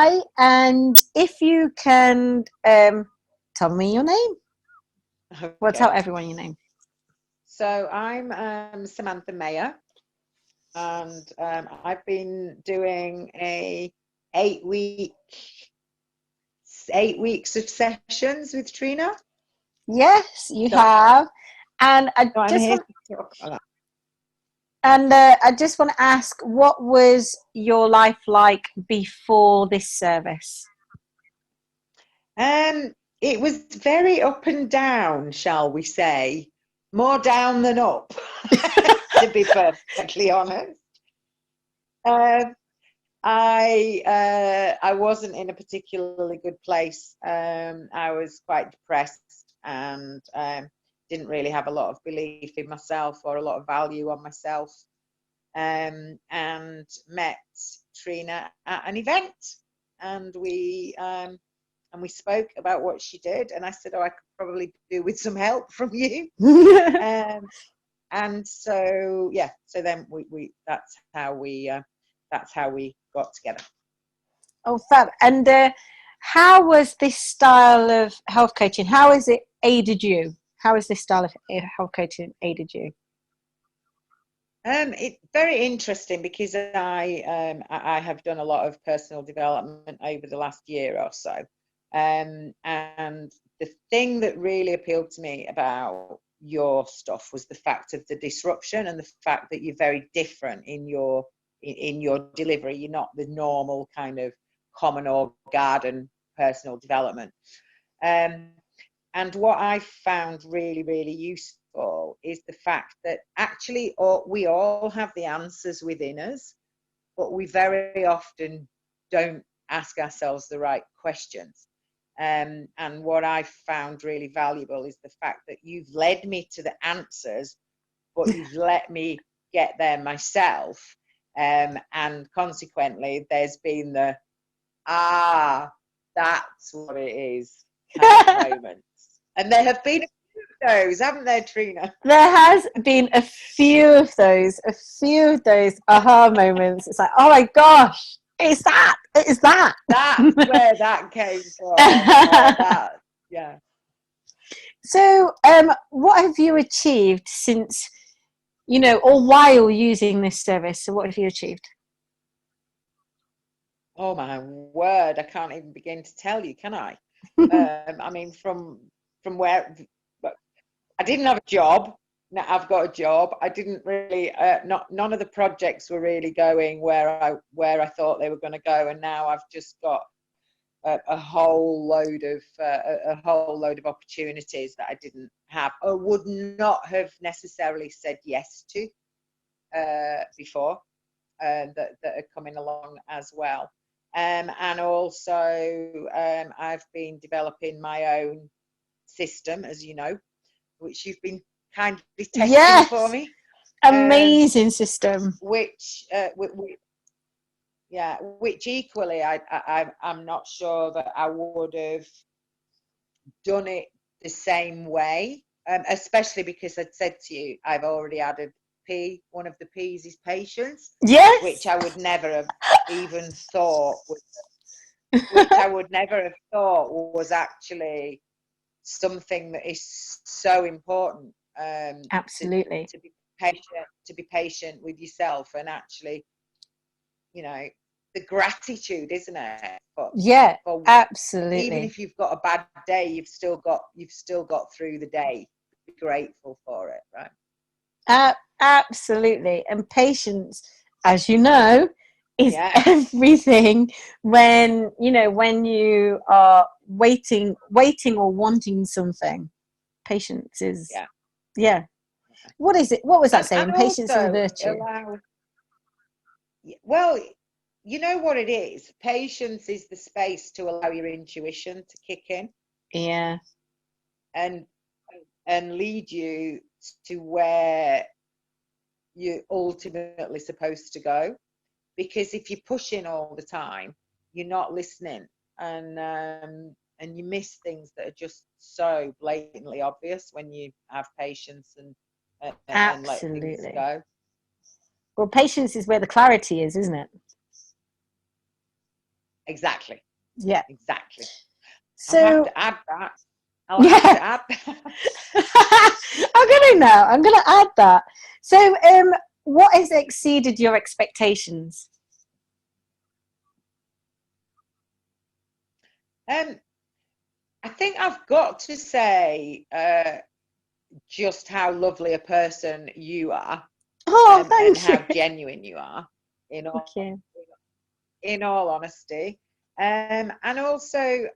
hi, and if you can tell me your name. Okay. Well, tell everyone your name. So I'm Samantha Maeer, and I've been doing a 8 weeks of sessions with Trina. Yes, you So, have. And I so I'm just here want to talk about that. and I just want to ask, what was your life like before this service? It was very up and down, shall we say, more down than up, to be perfectly honest. I wasn't in a particularly good place. I was quite depressed and didn't really have a lot of belief in myself or a lot of value on myself. And met Trina at an event, and we spoke about what she did, and I said, "Oh, I could probably do with some help from you." And so so then we that's how we got together. Oh, fab. And how was this style of health coaching? How has it aided you? How has this style of health coaching aided you? It's very interesting because I have done a lot of personal development over the last year or so, and the thing that really appealed to me about your stuff was the fact of the disruption and the fact that you're very different in your delivery. You're not the normal kind of common or garden personal development. And what I found really, really useful is the fact that actually we all have the answers within us, but we very often don't ask ourselves the right questions. And what I found really valuable is the fact that you've led me to the answers, but you've let me get there myself. And consequently, there's been the, that's what it is kind of moments. And there have been a few of those, haven't there, Trina? There has been a few of those aha moments. It's like, oh my gosh, it's that. That's where that came from. That, yeah. So, what have you achieved since, or while using this service? So what have you achieved? Oh my word, I can't even begin to tell you, can I? I mean, from where I didn't have a job. Now I've got a job. I didn't really none of the projects were really going where I thought they were going to go, and now I've just got a whole load of opportunities that I didn't have or would not have necessarily said yes to before, that are coming along as well. And also I've been developing my own system, as you know, which you've been kindly testing for me. Amazing system. Which equally I'm not sure that I would have done it the same way, especially because I'd said to you I've already added P. One of the P's is patience. Yes. Which I would never have even thought was actually something that is so important. Absolutely. To be patient with yourself, and actually, the gratitude, isn't it? Absolutely. Even if you've got a bad day, you've still got through the day. Be grateful for it, right? Absolutely. And patience, as you know, is everything when you are waiting or wanting something. Patience is What is it? What was that saying? Patience is a virtue. Well, you know what it is? Patience is the space to allow your intuition to kick in. Yeah. And lead you to where you're ultimately supposed to go. Because if you're pushing all the time, you're not listening, and you miss things that are just so blatantly obvious when you have patience and let things go. Well, patience is where the clarity is, isn't it? Exactly. Yeah. Exactly. So I'll have to add that. I'll yeah. have to add that. I'm gonna add that. So what has exceeded your expectations? I think I've got to say just how lovely a person you are, Oh, and thank how you. genuine you are, in Thank all, you. in all honesty. And also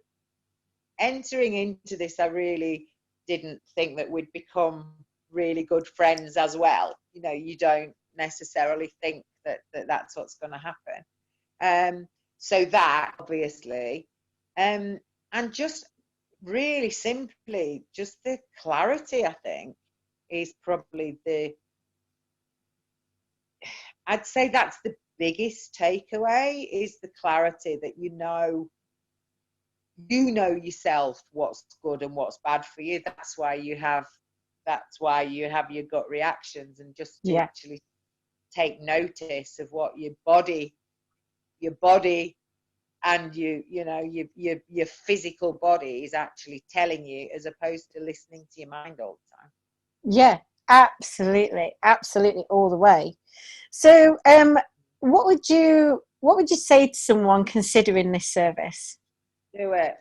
entering into this, I really didn't think that we'd become really good friends as well. You know, you don't necessarily think that, that's what's going to happen. So that obviously, and just really simply, just the clarity, I think, is probably I'd say that's the biggest takeaway, is the clarity that you know yourself what's good and what's bad for you. That's why you have your gut reactions, and just to Yeah. actually take notice of what your body and your physical body is actually telling you, as opposed to listening to your mind all the time. Yeah, absolutely. Absolutely all the way. So what would you say to someone considering this service? Do it.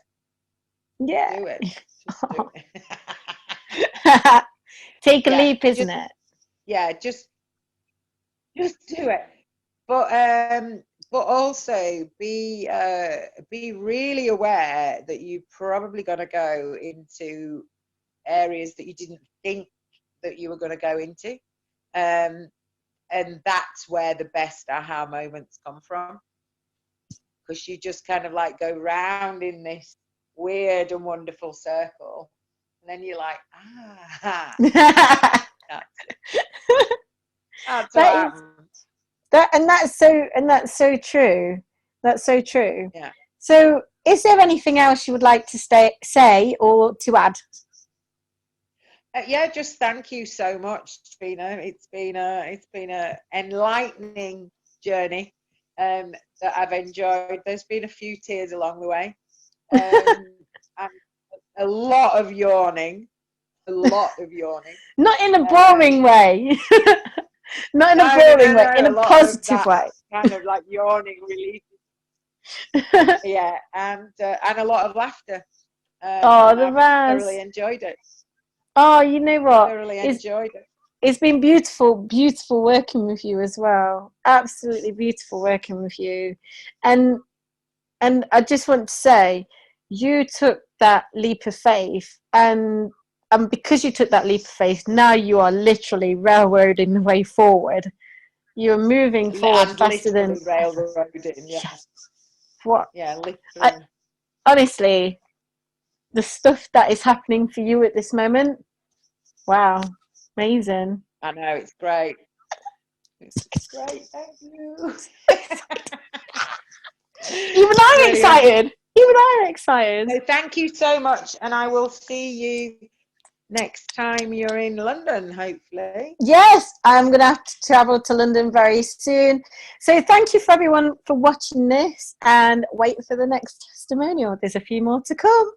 Yeah. Do it. Just do it. Take a Yeah, leap, isn't just it? yeah, just do it. But also be really aware that you're probably going to go into areas that you didn't think that you were going to go into, um, and that's where the best aha moments come from, because you just kind of like go round in this weird and wonderful circle, and then you're like, that's what That is happened. that, and that's so true. That's so true. Yeah. So, is there anything else you would like to say or to add? Yeah, just thank you so much, Trina. It's been a enlightening journey, that I've enjoyed. There's been a few tears along the way, and a lot of yawning, Not in a Um, boring way. Not in a no, no, no, boring way. In no. A a lot of positive that way. kind of like yawning relief. Yeah, and a lot of laughter. Oh, And the I've thoroughly best. enjoyed it. Oh, you know what? Thoroughly It's enjoyed it. it's been beautiful, beautiful working with you as well. Absolutely beautiful working with you. And I just want to say, you took that leap of faith, and because you took that leap of faith, now you are literally railroading the way forward. You're moving forward And faster than literally ever. railroading. Yeah, Yes. What? yeah, I, literally. honestly, the stuff that is happening for you at this moment, wow, amazing. I know, it's great. It's great. Thank you. Even I'm Brilliant. excited. Even I'm excited. So thank you so much, and I will see you next time you're in London, hopefully. Yes, I'm going to have to travel to London very soon. So thank you for everyone for watching this, and wait for the next testimonial. There's a few more to come.